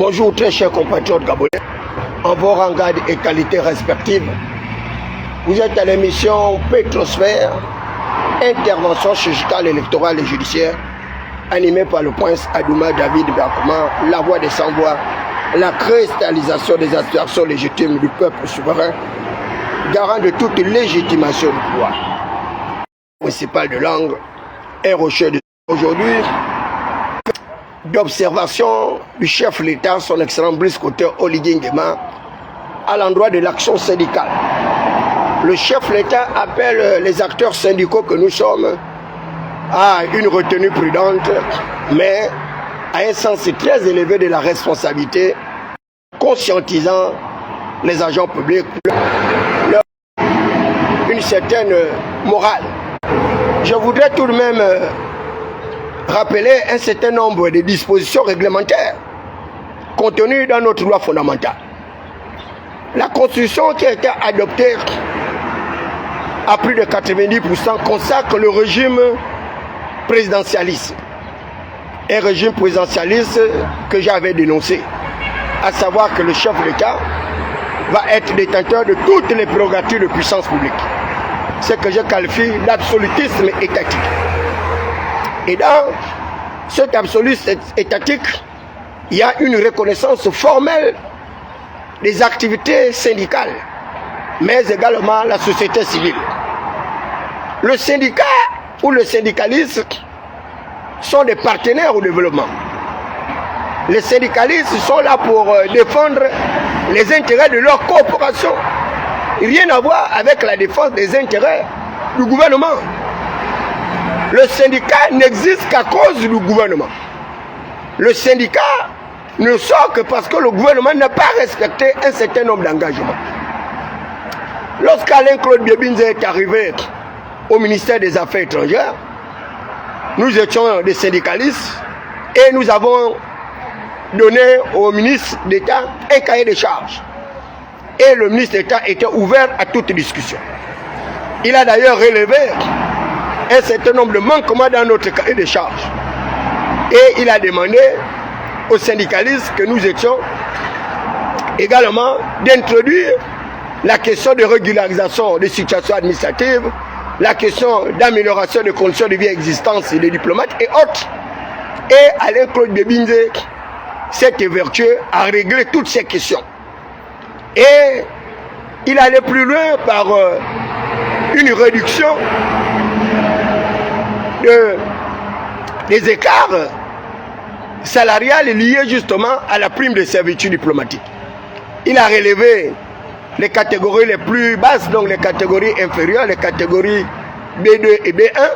Bonjour très chers compatriotes gabonais, en vos rangades et qualités respectives. Vous êtes à l'émission Pétrosphère, intervention chirurgicale, électorale et judiciaire, animée par le prince Adouma David Bakouma, la voix des sans-voix, la cristallisation des aspirations légitimes du peuple souverain, garant de toute légitimation du pouvoir. Principal de langue est rocher aujourd'hui d'observation du chef de l'État, son excellent Brice Côté Oligui Nguema, à l'endroit de l'action syndicale. Le chef de l'État appelle les acteurs syndicaux que nous sommes à une retenue prudente, mais à un sens très élevé de la responsabilité, conscientisant les agents publics une certaine morale. Je voudrais tout de même rappeler un certain nombre de dispositions réglementaires contenues dans notre loi fondamentale. La Constitution qui a été adoptée à plus de 90% consacre le régime présidentialiste. Un régime présidentialiste que j'avais dénoncé, à savoir que le chef de l'État va être détenteur de toutes les prérogatives de puissance publique. Ce que je qualifie d'absolutisme étatique. Et dans cet absolutisme étatique, il y a une reconnaissance formelle des activités syndicales, mais également la société civile. Le syndicat ou le syndicalisme sont des partenaires au développement. Les syndicalistes sont là pour défendre les intérêts de leur corporation. Rien à voir avec la défense des intérêts du gouvernement. Le syndicat n'existe qu'à cause du gouvernement. Le syndicat ne sort que parce que le gouvernement n'a pas respecté un certain nombre d'engagements. Lorsqu'Alain Claude Biebinze est arrivé au ministère des Affaires étrangères, nous étions des syndicalistes et nous avons donné au ministre d'État un cahier de charges. Et le ministre d'État était ouvert à toute discussion. Il a d'ailleurs relevé un certain nombre de manquements dans notre cahier de charges. Et il a demandé aux syndicalistes que nous étions également d'introduire la question de régularisation des situations administratives, la question d'amélioration des conditions de vie existantes des diplomates et autres. Et Alain Claude Biebinze s'est évertué à régler toutes ces questions. Et il allait plus loin par une réduction des écarts salariales liés justement à la prime de servitude diplomatique. Il a relevé les catégories les plus basses, donc les catégories inférieures, les catégories B2 et B1,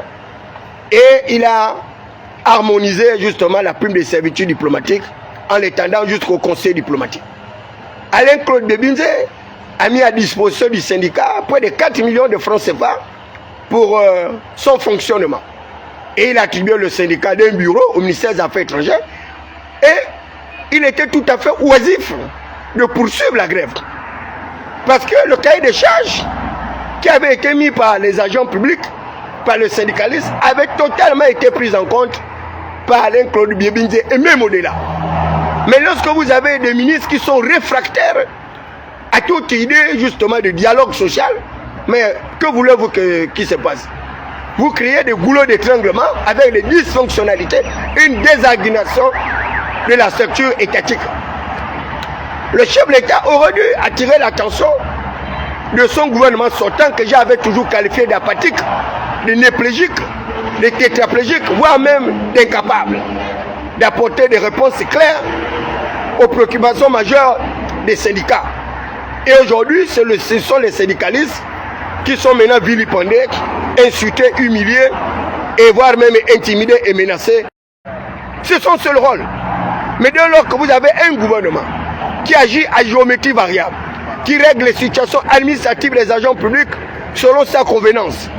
et il a harmonisé justement la prime de servitude diplomatique en l'étendant jusqu'au conseil diplomatique. Alain Claude Biebinze a mis à disposition du syndicat près de 4 millions de francs CFA pour son fonctionnement. Et il a attribué le syndicat d'un bureau au ministère des Affaires étrangères. Et il était tout à fait oisif de poursuivre la grève. Parce que le cahier de charges qui avait été mis par les agents publics, par le syndicaliste, avait totalement été pris en compte par Alain Claude Biebinze et même au-delà. Mais lorsque vous avez des ministres qui sont réfractaires à toute idée justement de dialogue social, mais que voulez-vous qu'il se passe? Vous créez des goulots d'étranglement avec des dysfonctionnalités, une désorganisation de la structure étatique. Le chef de l'État aurait dû attirer l'attention de son gouvernement sortant, que j'avais toujours qualifié d'apathique, de néplégique, de tétraplégique, voire même d'incapable d'apporter des réponses claires aux préoccupations majeures des syndicats. Et aujourd'hui, ce sont les syndicalistes qui sont maintenant vilipendés, insultés, humiliés, et voire même intimidés et menacés. C'est son seul rôle. Mais dès lors que vous avez un gouvernement qui agit à géométrie variable, qui règle les situations administratives des agents publics selon sa convenance,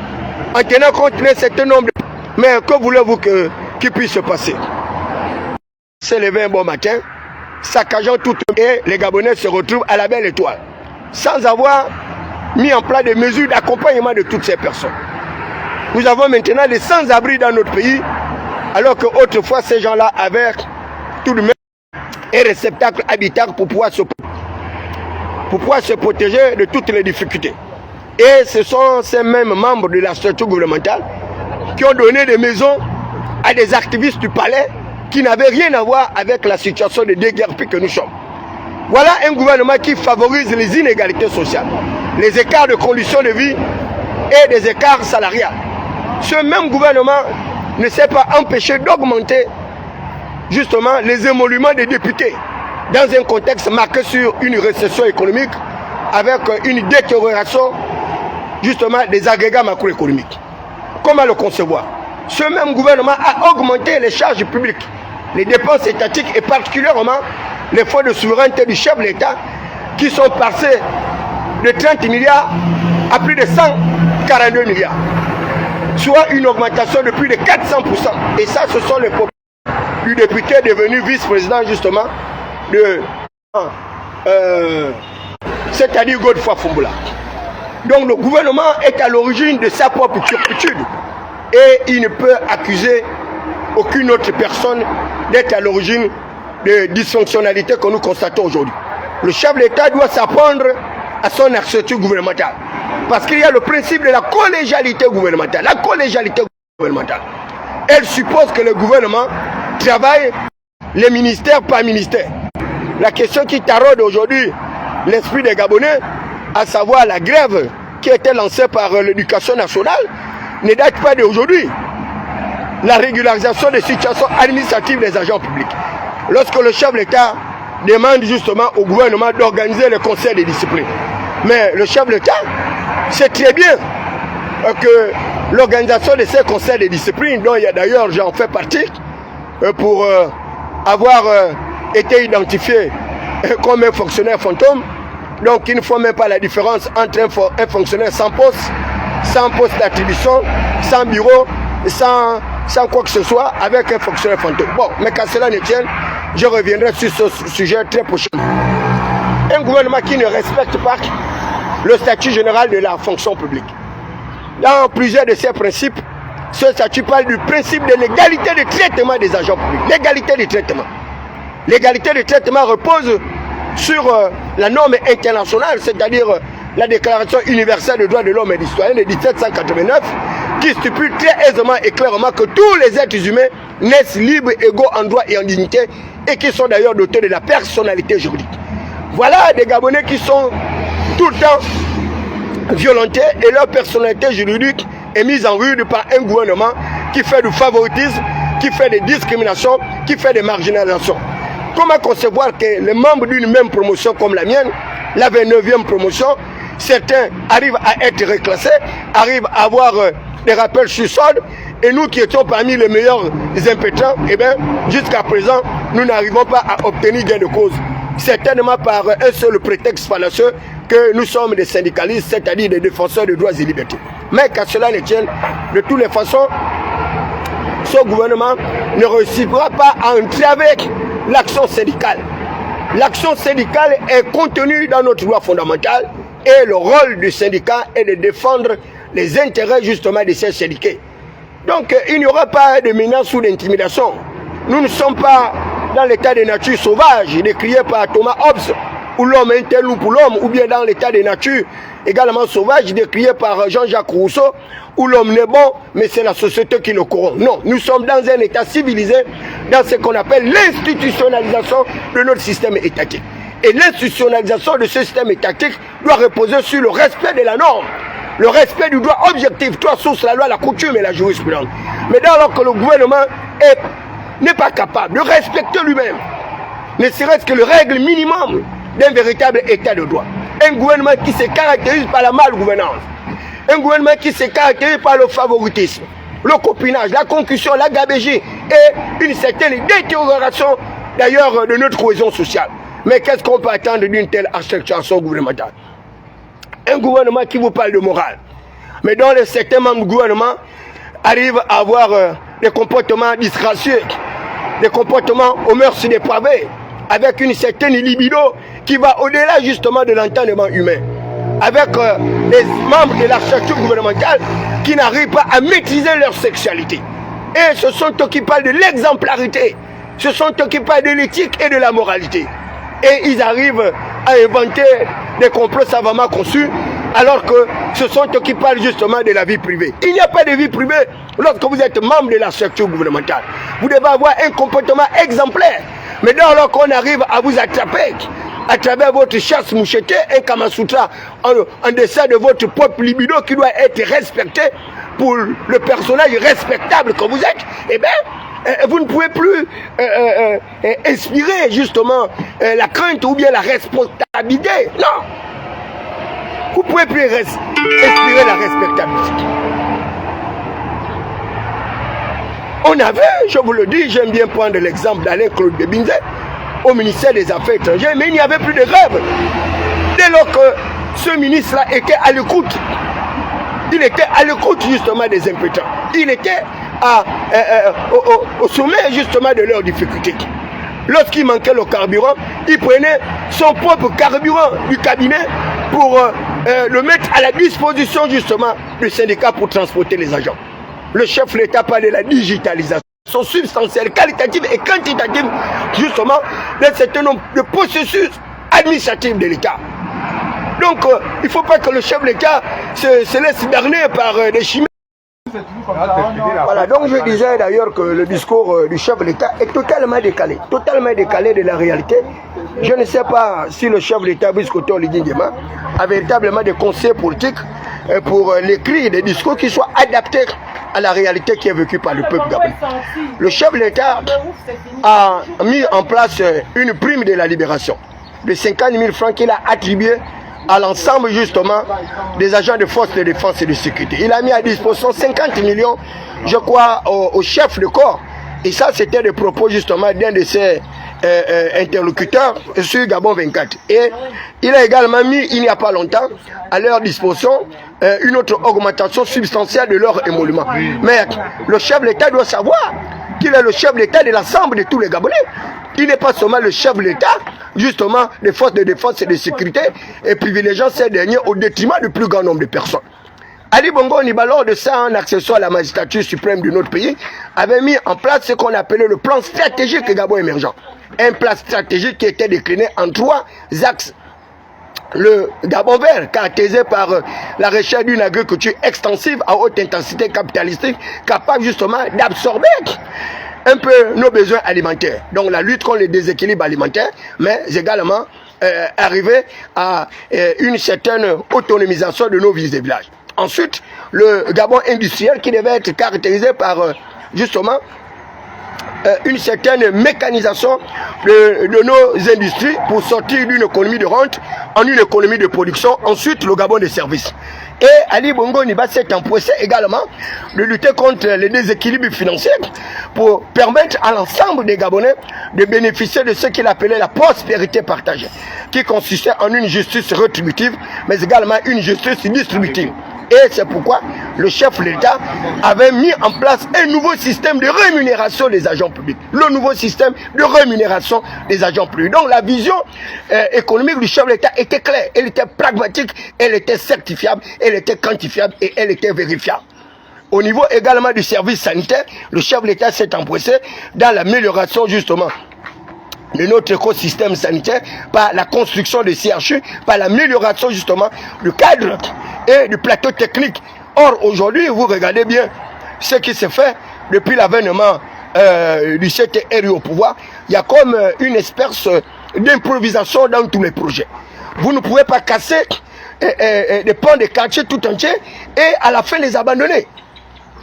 en tenant compte d'un certain nombre de... Mais que voulez-vous qu'il puisse se passer? C'est levé un bon matin, saccageant tout, et les Gabonais se retrouvent à la belle étoile, sans avoir mis en place des mesures d'accompagnement de toutes ces personnes. Nous avons maintenant des sans-abri dans notre pays, alors qu'autrefois ces gens-là avaient tout de même et réceptacle habitable pour pouvoir se protéger de toutes les difficultés. Et ce sont ces mêmes membres de la structure gouvernementale qui ont donné des maisons à des activistes du palais qui n'avaient rien à voir avec la situation de déguerpis que nous sommes. Voilà un gouvernement qui favorise les inégalités sociales, les écarts de conditions de vie et des écarts salariales. Ce même gouvernement ne s'est pas empêché d'augmenter justement les émoluments des députés dans un contexte marqué sur une récession économique avec une détérioration justement des agrégats macroéconomiques. Comment le concevoir? Ce même gouvernement a augmenté les charges publiques, les dépenses étatiques et particulièrement les fonds de souveraineté du chef de l'État qui sont passés de 30 milliards à plus de 142 milliards, soit une augmentation de plus de 400%. Et ça, ce sont les propos du député devenu vice-président justement de c'est-à-dire Godefroy Fumbola. Donc le gouvernement est à l'origine de sa propre turpitude et il ne peut accuser aucune autre personne d'être à l'origine des dysfonctionnalités que nous constatons aujourd'hui. Le chef de l'État doit s'apprendre à son architecture gouvernementale parce qu'il y a le principe de la collégialité gouvernementale. La collégialité gouvernementale, elle suppose que le gouvernement travaille les ministères par ministère. La question qui taraude aujourd'hui l'esprit des Gabonais, à savoir la grève qui a été lancée par l'éducation nationale, ne date pas d'aujourd'hui. La régularisation des situations administratives des agents publics. Lorsque le chef de l'État demande justement au gouvernement d'organiser le conseil de discipline. Mais le chef de l'État sait très bien que l'organisation de ces conseils de discipline, dont il y a d'ailleurs, j'en fais partie, pour avoir été identifié comme un fonctionnaire fantôme, donc il ne faut même pas la différence entre un fonctionnaire sans poste d'attribution, sans bureau, sans quoi que ce soit, avec un fonctionnaire fantôme. Bon, mais qu'à cela ne tienne, je reviendrai sur ce sujet très prochainement. Un gouvernement qui ne respecte pas le statut général de la fonction publique. Dans plusieurs de ces principes, ce statut parle du principe de l'égalité de traitement des agents publics. L'égalité de traitement. L'égalité de traitement repose sur la norme internationale, c'est-à-dire la Déclaration universelle des droits de l'homme et du citoyen de 1789, qui stipule très aisément et clairement que tous les êtres humains naissent libres, égaux en droit et en dignité, et qui sont d'ailleurs dotés de la personnalité juridique. Voilà des Gabonais qui sont tout le temps violentés et leur personnalité juridique est mise en rude par un gouvernement qui fait du favoritisme, qui fait des discriminations, qui fait des marginalisations. Comment concevoir que les membres d'une même promotion comme la mienne, la 29e promotion, certains arrivent à être reclassés, arrivent à avoir des rappels sur solde, et nous qui étions parmi les meilleurs impétrants, eh bien, jusqu'à présent, nous n'arrivons pas à obtenir gain de cause. Certainement par un seul prétexte fallacieux que nous sommes des syndicalistes, c'est-à-dire des défenseurs des droits et libertés. Mais qu'à cela ne tienne, de toutes les façons, ce gouvernement ne réussira pas à entraver l'action syndicale. L'action syndicale est contenue dans notre loi fondamentale et le rôle du syndicat est de défendre les intérêts justement de ces syndiqués. Donc il n'y aura pas de menace ou d'intimidation. Nous ne sommes pas dans l'état de nature sauvage décrié par Thomas Hobbes, où l'homme est un tel loup pour l'homme, ou bien dans l'état de nature également sauvage décrié par Jean-Jacques Rousseau, où l'homme n'est bon, mais c'est la société qui le corrompt. Non, nous sommes dans un état civilisé, dans ce qu'on appelle l'institutionnalisation de notre système étatique. Et l'institutionnalisation de ce système étatique doit reposer sur le respect de la norme, le respect du droit objectif, trois sources, la loi, la coutume et la jurisprudence. Mais dès lors que le gouvernement n'est pas capable de respecter lui-même, ne serait-ce que le règle minimum d'un véritable état de droit, un gouvernement qui se caractérise par la malgouvernance, un gouvernement qui se caractérise par le favoritisme, le copinage, la concussion, la gabégie et une certaine détérioration d'ailleurs de notre cohésion sociale. Mais qu'est-ce qu'on peut attendre d'une telle architecture gouvernementale? Un gouvernement qui vous parle de morale, mais dont certains membres du gouvernement arrivent à avoir des comportements disgracieux, des comportements aux mœurs dépravées, avec une certaine libido qui va au-delà justement de l'entendement humain, avec des membres de l'architecture gouvernementale qui n'arrivent pas à maîtriser leur sexualité. Et ce sont eux qui parlent de l'exemplarité, se sont occupés de l'éthique et de la moralité. Et ils arrivent à inventer des complots savamment conçus, alors que ce sont occupés justement de la vie privée. Il n'y a pas de vie privée lorsque vous êtes membre de la structure gouvernementale. Vous devez avoir un comportement exemplaire. Mais lors qu'on arrive à vous attraper, à travers votre chasse mouchetée, un Kamasutra en dessin de votre propre libido qui doit être respecté pour le personnage respectable que vous êtes, eh bien, vous ne pouvez plus inspirer justement la crainte ou bien la responsabilité. Non. Vous ne pouvez plus inspirer la respectabilité. On avait, je vous le dis, j'aime bien prendre l'exemple d'Alain Claude Debinze au ministère des Affaires étrangères, mais il n'y avait plus de grève. Dès lors que ce ministre-là était à l'écoute, il était à l'écoute justement des impétents. Il était au sommet justement de leurs difficultés. Lorsqu'il manquait le carburant, il prenait son propre carburant du cabinet pour le mettre à la disposition justement du syndicat pour transporter les agents. Le chef de l'État parle de la digitalisation substantielle, qualitative et quantitative justement d'un certain nombre de processus administratifs de l'État. Donc il ne faut pas que le chef de l'État se laisse berner par des chimères. Voilà, donc je disais d'ailleurs que le discours du chef de l'État est totalement décalé de la réalité. Je ne sais pas si le chef de l'État, Biscoto Oligui Nguema, a véritablement des conseils politiques pour l'écrire des discours qui soient adaptés à la réalité qui est vécue par le peuple gabonais. Le chef de l'État a mis en place une prime de la libération de 50 000 francs qu'il a attribué à l'ensemble justement des agents de force de défense et de sécurité. Il a mis à disposition 50 millions, je crois, au chef de corps. Et ça, c'était des propos justement d'un de ses interlocuteurs sur Gabon 24. Et il a également mis, il n'y a pas longtemps, à leur disposition une autre augmentation substantielle de leur émolument. Mais le chef de l'État doit savoir qu'il est le chef de l'État de l'ensemble de tous les Gabonais. Il n'est pas seulement le chef de l'État, justement, des forces de défense et de sécurité, et privilégiant ces derniers au détriment du plus grand nombre de personnes. Ali Bongo Ondimba, lors de ça, un accessoire à la magistrature suprême de notre pays, avait mis en place ce qu'on appelait le plan stratégique Gabon émergent. Un plan stratégique qui était décliné en 3 axes. Le Gabon vert, caractérisé par la recherche d'une agriculture extensive à haute intensité capitalistique, capable justement d'absorber un peu nos besoins alimentaires. Donc la lutte contre les déséquilibres alimentaires, mais également arriver à une certaine autonomisation de nos villes et villages. Ensuite, le Gabon industriel qui devait être caractérisé par justement une certaine mécanisation de nos industries pour sortir d'une économie de rente en une économie de production. Ensuite, le Gabon des services. Et Ali Bongo Ondimba s'est empressé également de lutter contre les déséquilibres financiers pour permettre à l'ensemble des Gabonais de bénéficier de ce qu'il appelait la prospérité partagée, qui consistait en une justice rétributive, mais également une justice distributive. Et c'est pourquoi le chef de l'État avait mis en place un nouveau système de rémunération des agents publics. Le nouveau système de rémunération des agents publics. Donc la vision économique du chef de l'État était claire, elle était pragmatique, elle était certifiable, elle était quantifiable et elle était vérifiable. Au niveau également du service sanitaire, le chef de l'État s'est empressé dans l'amélioration justement de notre écosystème sanitaire par la construction de CHU, par l'amélioration justement du cadre et du plateau technique. Or aujourd'hui, vous regardez bien ce qui se fait depuis l'avènement du CTRI au pouvoir, il y a comme une espèce d'improvisation dans tous les projets. Vous ne pouvez pas casser des pans de quartier tout entier et à la fin les abandonner.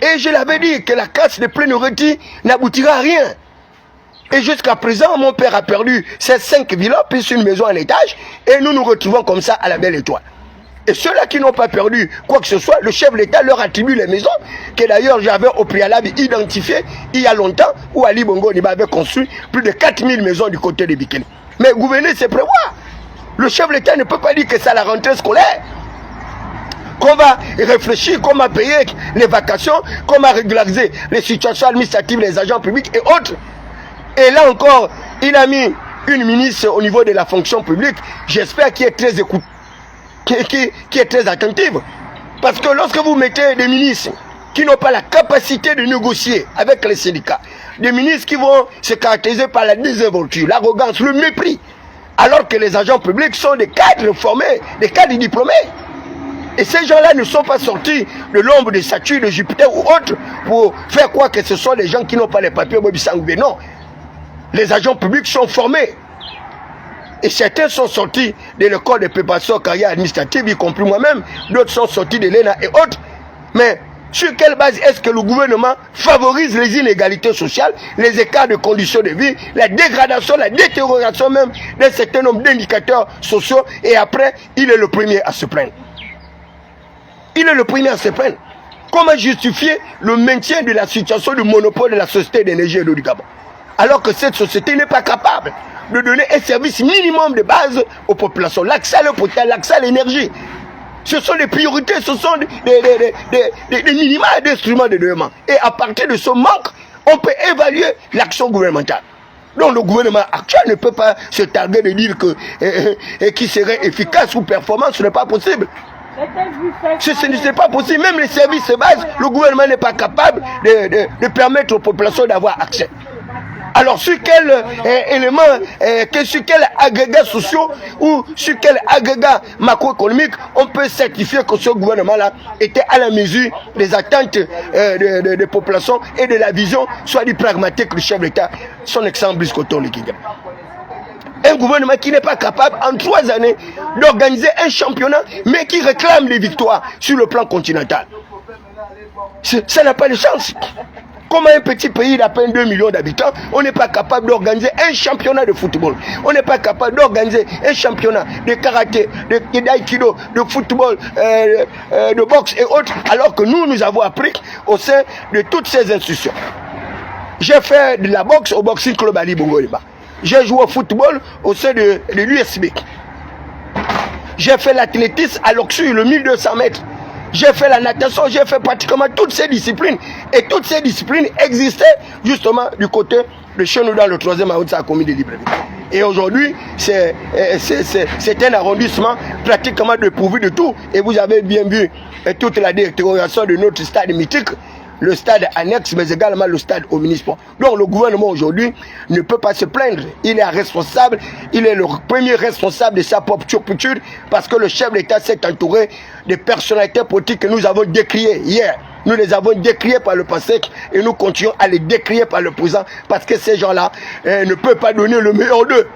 Et je l'avais dit que la casse de Plénoreti n'aboutira à rien. Et jusqu'à présent, mon père a perdu ses 5 villas, puis une maison en étage, et nous nous retrouvons comme ça à la Belle Étoile. Et ceux-là qui n'ont pas perdu quoi que ce soit, le chef de l'État leur attribue les maisons, que d'ailleurs j'avais au préalable identifié il y a longtemps, où Ali Bongo Ondimba avait construit plus de 4000 maisons du côté de Bikini. Mais gouverner, c'est prévoir. Le chef de l'État ne peut pas dire que c'est à la rentrée scolaire qu'on va réfléchir, comment payer les vacations, comment régulariser les situations administratives des agents publics et autres. Et là encore, il a mis une ministre au niveau de la fonction publique, j'espère qu'il est très écoute, qui est très attentive. Parce que lorsque vous mettez des ministres qui n'ont pas la capacité de négocier avec les syndicats, des ministres qui vont se caractériser par la désinvolture, l'arrogance, le mépris, alors que les agents publics sont des cadres formés, des cadres diplômés. Et ces gens-là ne sont pas sortis de l'ombre de Saturne, de Jupiter ou autres pour faire croire que ce sont des gens qui n'ont pas les papiers. Non. Les agents publics sont formés. Et certains sont sortis de l'école de préparation carrière administrative, y compris moi-même. D'autres sont sortis de l'ENA et autres. Mais sur quelle base est-ce que le gouvernement favorise les inégalités sociales, les écarts de conditions de vie, la dégradation, la détérioration même d'un certain nombre d'indicateurs sociaux, et après, il est le premier à se plaindre. Il est le premier à se plaindre. Comment justifier le maintien de la situation de monopole de la société d'énergie et d'eau du Gabon, alors que cette société n'est pas capable de donner un service minimum de base aux populations, l'accès à l'eau potable, l'accès à l'énergie. Ce sont des priorités, ce sont des minima d'instruments de développement. Et à partir de ce manque, on peut évaluer l'action gouvernementale. Donc le gouvernement actuel ne peut pas se targuer de dire que qui serait efficace ou performant, ce n'est pas possible. Ce n'est pas possible. Même les services de base, le gouvernement n'est pas capable de permettre aux populations d'avoir accès. Alors sur quel élément, sur quel agrégat sociaux ou sur quel agrégat macroéconomique on peut certifier que ce gouvernement-là était à la mesure des attentes des populations et de la vision, soit du pragmatique du chef d'État, son excellence Brice Oligui Nguema. Un gouvernement qui n'est pas capable en 3 années d'organiser un championnat, mais qui réclame des victoires sur le plan continental. Ça n'a pas de chance. Comment un petit pays d'à peine 2 millions d'habitants, on n'est pas capable d'organiser un championnat de football. On n'est pas capable d'organiser un championnat de karaté, d'aïkido, de football, de boxe et autres, alors que nous avons appris au sein de toutes ces institutions. J'ai fait de la boxe au Boxing Club Ali Bongo Liba. J'ai joué au football au sein de l'USB. J'ai fait l'athlétisme à l'Oxu, le 1200 mètres. J'ai fait la natation, j'ai fait pratiquement toutes ces disciplines. Et toutes ces disciplines existaient justement du côté de chez nous dans le 3e arrondissement de la commune de Libreville. Et aujourd'hui, c'est un arrondissement pratiquement dépourvu de tout. Et vous avez bien vu toute la détérioration de notre stade mythique, le stade annexe, mais également le stade au municipal. Donc le gouvernement aujourd'hui ne peut pas se plaindre. Il est responsable, il est le premier responsable de sa propre turpitude, parce que le chef d'État s'est entouré de personnalités politiques que nous avons décriées hier. Nous les avons décriées par le passé et nous continuons à les décrier par le présent, parce que ces gens-là ne peuvent pas donner le meilleur d'eux.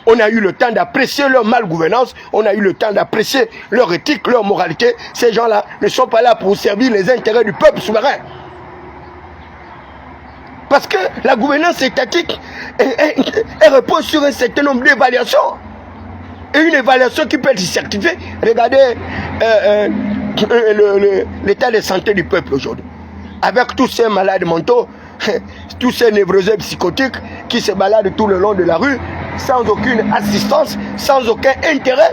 On a eu le temps d'apprécier leur malgouvernance, on a eu le temps d'apprécier leur éthique, leur moralité. Ces gens-là ne sont pas là pour servir les intérêts du peuple souverain. Parce que la gouvernance étatique, elle repose sur un certain nombre d'évaluations. Et une évaluation qui peut être certifiée. Regardez l'état de santé du peuple aujourd'hui. Avec tous ces malades mentaux, tous ces névrosés psychotiques qui se baladent tout le long de la rue, sans aucune assistance, sans aucun intérêt,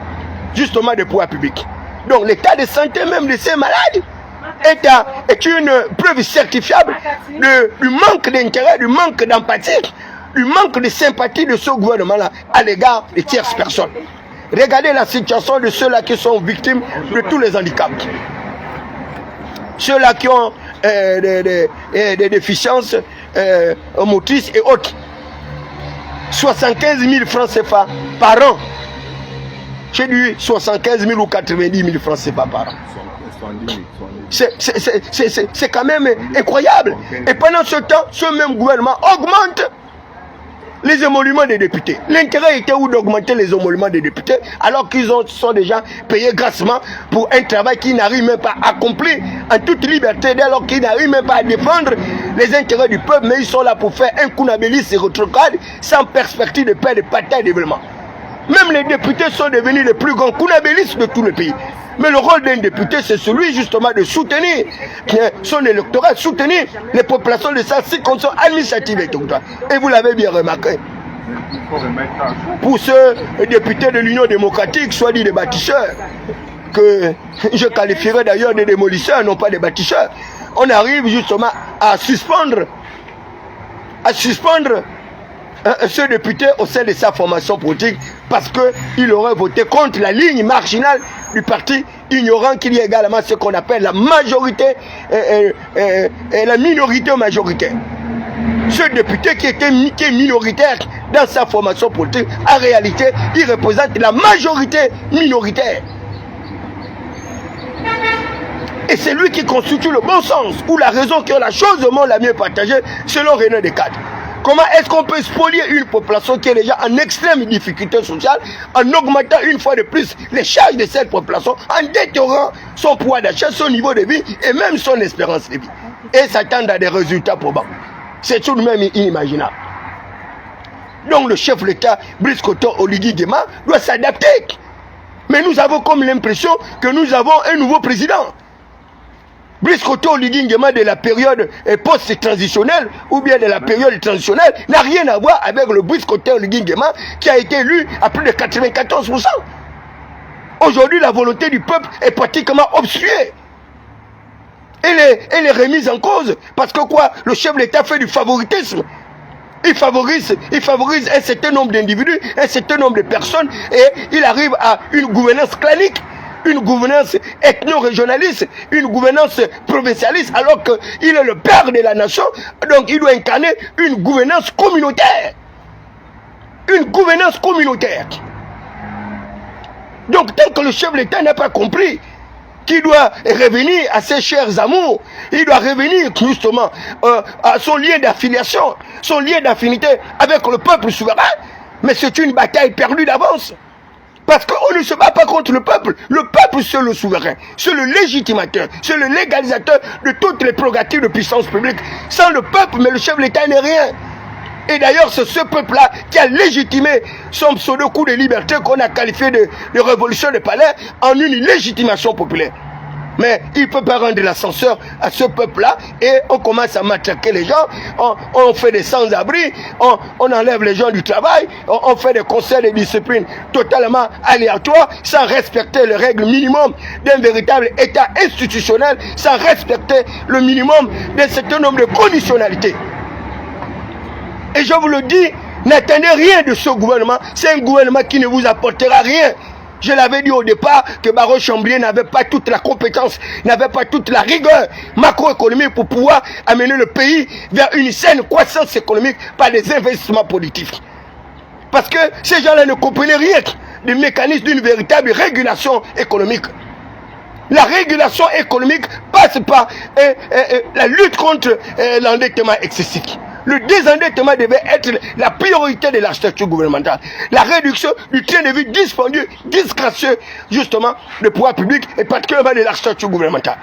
justement, des pouvoirs publics. Donc l'état de santé même de ces malades est une preuve certifiable du manque d'intérêt, du manque d'empathie, du manque de sympathie de ce gouvernement-là à l'égard des tierces personnes. Regardez la situation de ceux-là qui sont victimes de tous les handicaps. Ceux-là qui ont des déficiences motrices et autres. 75 000 francs CFA par an. J'ai dit 75 000 ou 90 000 francs CFA par an. C'est quand même incroyable. Et pendant ce temps, ce même gouvernement augmente les émoluments des députés. L'intérêt était où d'augmenter les émoluments des députés alors qu'ils sont déjà payés grassement pour un travail qu'ils n'arrivent même pas à accomplir en toute liberté, dès lors qu'ils n'arrivent même pas à défendre les intérêts du peuple, mais ils sont là pour faire un Kounabélis et retrograde sans perspective de paix, de partage, de développement. Même les députés sont devenus les plus grands Kounabélis de tout le pays. Mais le rôle d'un député, c'est celui justement de soutenir son électorat, soutenir les populations de sa circonscription administrative et territoriale. Et vous l'avez bien remarqué. Pour ceux députés de l'Union démocratique, soit dit des bâtisseurs, que je qualifierais d'ailleurs de démolisseurs, non pas des bâtisseurs, on arrive justement à suspendre ce député au sein de sa formation politique parce qu'il aurait voté contre la ligne marginale du parti, ignorant qu'il y a également ce qu'on appelle la majorité et la minorité majoritaire. ce député qui est minoritaire dans sa formation politique, en réalité, il représente la majorité minoritaire. Et c'est lui qui constitue le bon sens, ou la raison qui est la chose au monde la mieux partagée, selon René Descartes. Comment est-ce qu'on peut spolier une population qui est déjà en extrême difficulté sociale, en augmentant une fois de plus les charges de cette population, en détériorant son pouvoir d'achat, son niveau de vie et même son espérance de vie, et s'attendre à des résultats probants? C'est tout de même inimaginable. Donc le chef de l'État, Brice Koto Oligui Nguema, doit s'adapter. Mais nous avons comme l'impression que nous avons un nouveau président. Brice Koto Oligui Nguema de la période post-transitionnelle ou bien de la période transitionnelle n'a rien à voir avec le Brice Koto Oligui Nguema qui a été élu à plus de 94%. Aujourd'hui, la volonté du peuple est pratiquement obstruée. Elle est remise en cause parce que quoi? Le chef de l'État fait du favoritisme. Il favorise un certain nombre d'individus, un certain nombre de personnes, et il arrive à une gouvernance clanique, une gouvernance ethno-régionaliste, une gouvernance provincialiste, alors qu'il est le père de la nation, donc il doit incarner une gouvernance communautaire. Une gouvernance communautaire. Donc tant que le chef de l'État n'a pas compris qu'il doit revenir à ses chers amours, il doit revenir justement à son lien d'affiliation, son lien d'affinité avec le peuple souverain, mais c'est une bataille perdue d'avance. Parce qu'on ne se bat pas contre le peuple c'est le souverain, c'est le légitimateur, c'est le légalisateur de toutes les prérogatives de puissance publique. Sans le peuple, mais le chef de l'État n'est rien. Et d'ailleurs, c'est ce peuple-là qui a légitimé son pseudo-coup de liberté qu'on a qualifié de révolution de palais en une légitimation populaire. Mais il ne peut pas rendre l'ascenseur à ce peuple-là et on commence à matraquer les gens, on fait des sans-abri, on enlève les gens du travail, on fait des conseils de discipline totalement aléatoires, sans respecter les règles minimum d'un véritable État institutionnel, sans respecter le minimum d'un certain nombre de conditionnalités. Et je vous le dis, n'attendez rien de ce gouvernement. C'est un gouvernement qui ne vous apportera rien. Je l'avais dit au départ que Barreau Chamblier n'avait pas toute la compétence, n'avait pas toute la rigueur macroéconomique pour pouvoir amener le pays vers une saine croissance économique par des investissements politiques. Parce que ces gens-là ne comprenaient rien du mécanisme d'une véritable régulation économique. La régulation économique passe par la lutte contre l'endettement excessif. Le désendettement devait être la priorité de l'architecture gouvernementale. La réduction du train de vie dispendieux, disgracieux, justement, de pouvoir public et particulièrement de l'architecture gouvernementale.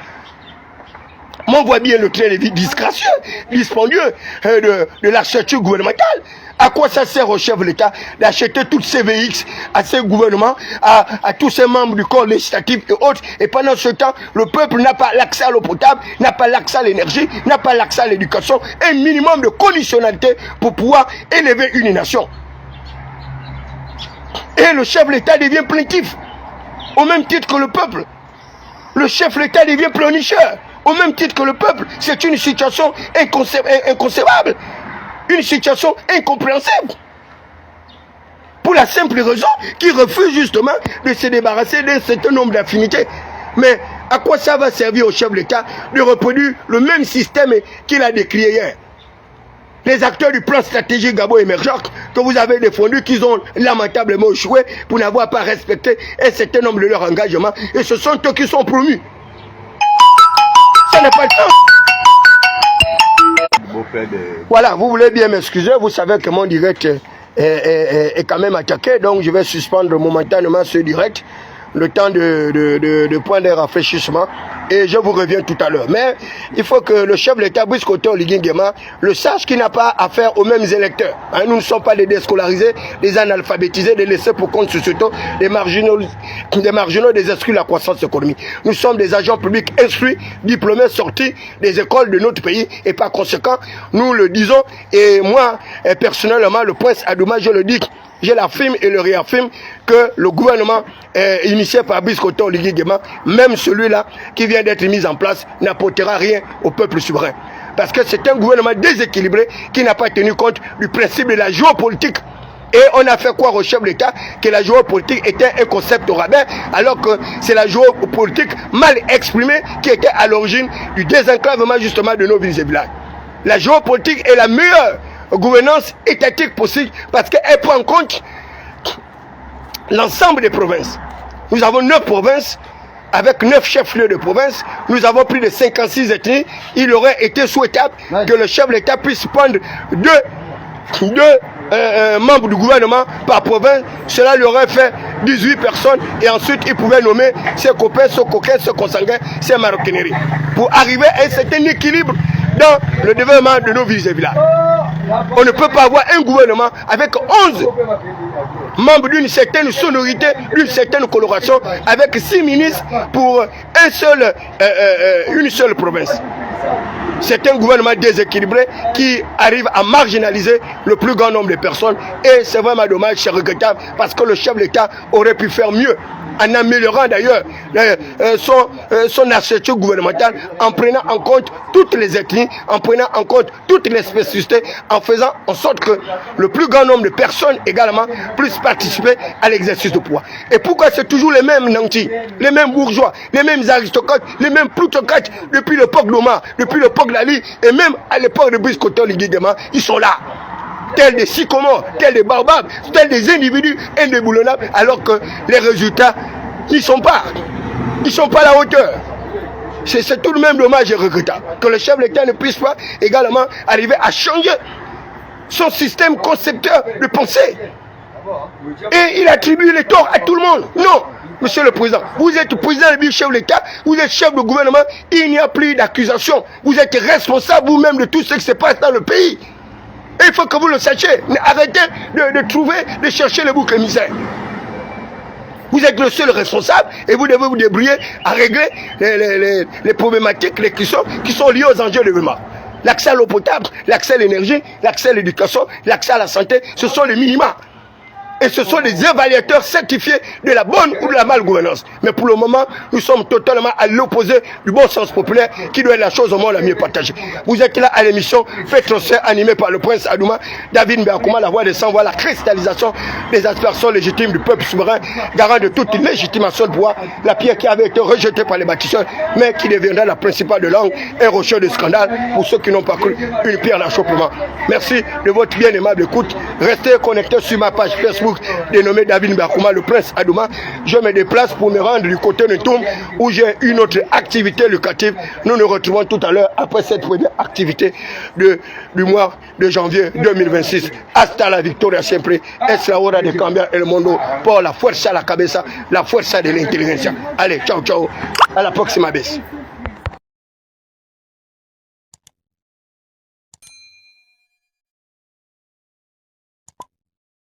On voit bien le train de vie disgracieux, dispendieux de l'architecture gouvernementale. À quoi ça sert au chef de l'État d'acheter toutes ces VX à ces gouvernements, à tous ces membres du corps législatif et autres, et pendant ce temps, le peuple n'a pas l'accès à l'eau potable, n'a pas l'accès à l'énergie, n'a pas l'accès à l'éducation, un minimum de conditionnalité pour pouvoir élever une nation. Et le chef de l'État devient plaintif, au même titre que le peuple. Le chef de l'État devient pleurnicheur, au même titre que le peuple. C'est une situation inconcevable. Une situation incompréhensible. Pour la simple raison qu'il refuse justement de se débarrasser d'un certain nombre d'affinités. Mais à quoi ça va servir au chef de l'État de reproduire le même système qu'il a décrié hier? Les acteurs du plan stratégique Gabon émergent que vous avez défendu, qu'ils ont lamentablement échoué pour n'avoir pas respecté un certain nombre de leurs engagements. Et ce sont eux qui sont promus. Ça n'a pas de sens. Voilà, vous voulez bien m'excuser, vous savez que mon direct est quand même attaqué, donc je vais suspendre momentanément ce direct, le temps de point de rafraîchissement, et je vous reviens tout à l'heure. Mais il faut que le chef de l'État, Brice Koto Oligui Nguema, le sache qu'il n'a pas affaire aux mêmes électeurs. Hein, nous ne sommes pas des déscolarisés, des analphabétisés, des laissés pour compte sociétaux, des marginaux, des exclus de la croissance économique. Nous sommes des agents publics instruits, diplômés, sortis des écoles de notre pays, et par conséquent, nous le disons, et moi, personnellement, le prince Adouma, je le dis, je l'affirme et le réaffirme que le gouvernement initié par Brice Koto Oligui Nguema, même celui-là qui vient d'être mis en place, n'apportera rien au peuple souverain. Parce que c'est un gouvernement déséquilibré qui n'a pas tenu compte du principe de la géopolitique. Et on a fait croire au chef de l'État que la géopolitique était un concept au rabais, alors que c'est la géopolitique mal exprimée qui était à l'origine du désenclavement justement de nos villes et villages. la géopolitique est la meilleure gouvernance étatique possible parce qu'elle prend en compte l'ensemble des provinces. Nous avons 9 provinces avec 9 chefs-lieux de province. Nous avons plus de 56 ethnies. Il aurait été souhaitable que le chef de l'État puisse prendre deux membres du gouvernement par province. Cela lui aurait fait 18 personnes et ensuite il pouvait nommer ses copains, ses coquins, ses consanguins, ses maroquineries pour arriver à un certain équilibre dans le développement de nos villes et villages. On ne peut pas avoir un gouvernement avec 11 membres d'une certaine sonorité, d'une certaine coloration, avec 6 ministres pour une seule province. C'est un gouvernement déséquilibré qui arrive à marginaliser le plus grand nombre de personnes et c'est vraiment dommage, c'est regrettable parce que le chef de l'État aurait pu faire mieux en améliorant d'ailleurs son architecture gouvernementale en prenant en compte toutes les ethnies, en prenant en compte toutes les spécificités, en faisant en sorte que le plus grand nombre de personnes également puissent participer à l'exercice du pouvoir. Et pourquoi c'est toujours les mêmes nantis, les mêmes bourgeois, les mêmes aristocrates, les mêmes plutocrates depuis l'époque d'Omar, depuis l'époque d'Ali et même à l'époque de Brice Koto Ligidema, ils sont là. Tels des sycomores, tels des barbares, tels des individus indéboulonnables, alors que les résultats n'y sont pas. Ils ne sont pas à la hauteur. C'est tout de même dommage et regrettable que le chef de l'État ne puisse pas également arriver à changer son système concepteur de pensée. Et il attribue les torts à tout le monde. Non, monsieur le président, vous êtes président et chef de l'État, vous êtes chef de gouvernement, il n'y a plus d'accusation. Vous êtes responsable vous-même de tout ce qui se passe dans le pays. Et il faut que vous le sachiez. Arrêtez de chercher le bouc émissaire. Vous êtes le seul responsable et vous devez vous débrouiller à régler les problématiques, les questions qui sont liées aux enjeux de développement. L'accès à l'eau potable, l'accès à l'énergie, l'accès à l'éducation, l'accès à la santé, ce sont les minima. Et ce sont des évaluateurs certifiés de la bonne ou de la male gouvernance. Mais pour le moment, nous sommes totalement à l'opposé du bon sens populaire qui doit être la chose au moins la mieux partagée. Vous êtes là à l'émission Fait transfert animée par le prince Adouma, David Mbeakouma, la voix des sans-voix, la cristallisation des aspirations légitimes du peuple souverain, garant de toute légitimation de pouvoir, la pierre qui avait été rejetée par les bâtisseurs, mais qui deviendra la principale de langue, un rocher de scandale pour ceux qui n'ont pas cru, une pierre d'achoppement. Merci de votre bien aimable écoute. Restez connectés sur ma page Facebook dénommé David Mbeakouma, le prince Adouma. Je me déplace pour me rendre du côté de Toum où j'ai une autre activité lucrative. Nous nous retrouvons tout à l'heure après cette première activité du mois de janvier 2026. Hasta la victoria siempre. Es la hora de cambiar el mundo por la fuerza a la cabeza, la fuerza de la inteligencia. Allez, ciao, ciao. À la prochaine vez.